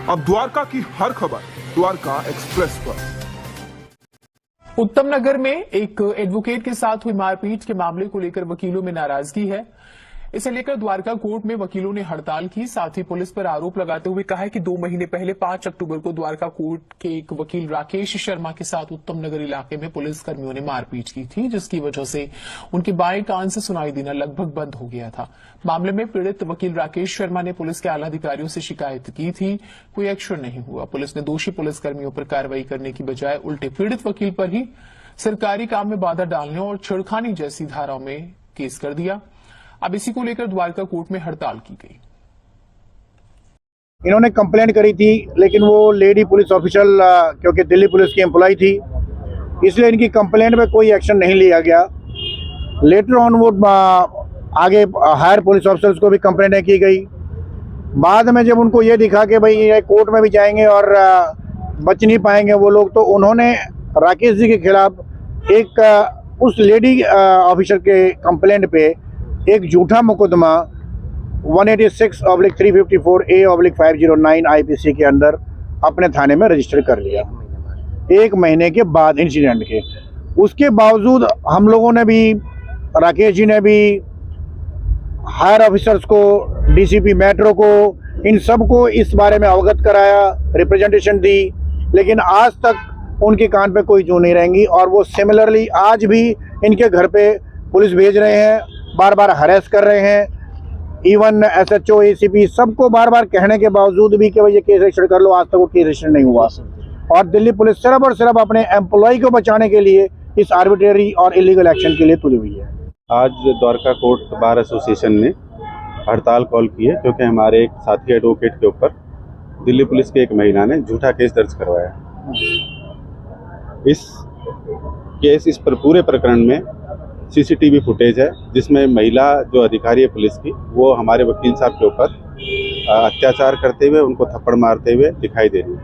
अब द्वारका की हर खबर द्वारका एक्सप्रेस पर। उत्तम नगर में एक एडवोकेट के साथ हुई मारपीट के मामले को लेकर वकीलों में नाराजगी है। इसे लेकर द्वारका कोर्ट में वकीलों ने हड़ताल की। साथ ही पुलिस पर आरोप लगाते हुए कहा है कि 2 महीने पहले 5 अक्टूबर को द्वारका कोर्ट के एक वकील राकेश शर्मा के साथ उत्तम नगर इलाके में पुलिसकर्मियों ने मारपीट की थी, जिसकी वजह से उनके बाएं कान से सुनाई देना लगभग बंद हो गया था। मामले में पीड़ित वकील राकेश शर्मा ने पुलिस के आला अधिकारियों से शिकायत की थी, कोई एक्शन नहीं हुआ। पुलिस ने दोषी पुलिसकर्मियों पर कार्रवाई करने की बजाय उल्टे पीड़ित वकील पर ही सरकारी काम में बाधा डालने और छेड़खानी जैसी धाराओं में केस कर दिया। अब इसी को लेकर द्वारका कोर्ट में हड़ताल की गई। इन्होंने कंप्लेंट करी थी, लेकिन वो लेडी पुलिस ऑफिसर क्योंकि दिल्ली पुलिस की एम्प्लॉय थी, इसलिए इनकी कंप्लेंट में कोई एक्शन नहीं लिया गया। लेटर ऑन वो आगे हायर पुलिस ऑफिसर्स को भी कंप्लेंट की गई। बाद में जब उनको ये दिखा कि भाई ये कोर्ट में भी जाएंगे और बच नहीं पाएंगे वो लोग, तो उन्होंने राकेश जी के खिलाफ एक उस लेडी ऑफिसर के कंप्लेंट पे एक झूठा मुकदमा 186/354A/509 IPC के अंदर अपने थाने में रजिस्टर कर लिया 1 महीने के बाद इंसिडेंट के। उसके बावजूद हम लोगों ने भी, राकेश जी ने भी, हायर ऑफिसर्स को, DCP मेट्रो को, इन सब को इस बारे में अवगत कराया, रिप्रेजेंटेशन दी, लेकिन आज तक उनके कान पे कोई जू नहीं रहेंगी। और वो सिमिलरली आज भी इनके घर पे पुलिस भेज रहे हैं, बार बार हरेस कर रहे हैं। इवन SHO, ACP सबको बार बार कहने के बावजूद भी कि भाई ये केस रजिस्टर कर लो, आज तक वो केस रजिस्टर नहीं हुआ। और दिल्ली पुलिस सिर्फ और सिर्फ अपने एम्प्लॉय को बचाने के लिए इस आर्बिट्रेरी और इलीगल एक्शन के लिए तुली हुई है। आज द्वारका कोर्ट बार एसोसिएशन ने हड़ताल कॉल की है क्योंकि हमारे एक साथी एडवोकेट के ऊपर दिल्ली पुलिस की एक महिला ने झूठा केस दर्ज करवाया। इस पूरे प्रकरण में CCTV फुटेज है, जिसमें महिला जो अधिकारी है पुलिस की, वो हमारे वकील साहब के ऊपर अत्याचार करते हुए, उनको थप्पड़ मारते हुए दिखाई दे रही है।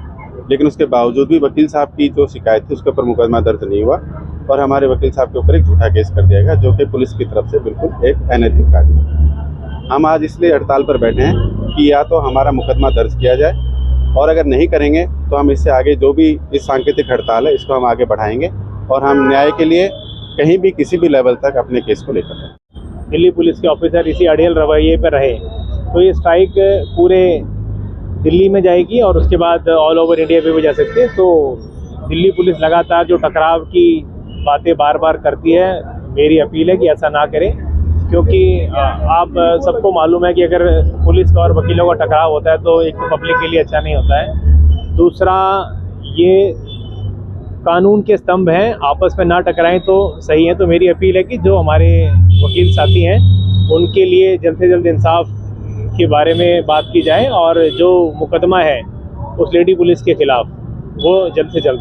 लेकिन उसके बावजूद भी वकील साहब की जो शिकायत थी उसके ऊपर मुकदमा दर्ज नहीं हुआ और हमारे वकील साहब के ऊपर एक झूठा केस कर दिया गया, जो कि पुलिस की तरफ से बिल्कुल एक अनैतिक कार्य है। हम आज इसलिए हड़ताल पर बैठे हैं कि या तो हमारा मुकदमा दर्ज किया जाए, और अगर नहीं करेंगे तो हम इससे आगे जो भी इस सांकेतिक हड़ताल है इसको हम आगे बढ़ाएंगे और हम न्याय के लिए कहीं भी किसी भी लेवल तक अपने केस को लेकर हैं। दिल्ली पुलिस के ऑफिसर इसी अड़ियल रवैये पर रहे तो ये स्ट्राइक पूरे दिल्ली में जाएगी और उसके बाद ऑल ओवर इंडिया पे भी जा सकती है। तो दिल्ली पुलिस लगातार जो टकराव की बातें बार बार करती है, मेरी अपील है कि ऐसा ना करें, क्योंकि आप सबको मालूम है कि अगर पुलिस का और वकीलों का टकराव होता है तो एक तो पब्लिक के लिए अच्छा नहीं होता है, दूसरा ये कानून के स्तंभ हैं, आपस में ना टकराएं तो सही है। तो मेरी अपील है कि जो हमारे वकील साथी हैं उनके लिए जल्द से जल्द इंसाफ के बारे में बात की जाए और जो मुकदमा है उस लेडी पुलिस के खिलाफ वो जल्द से जल्द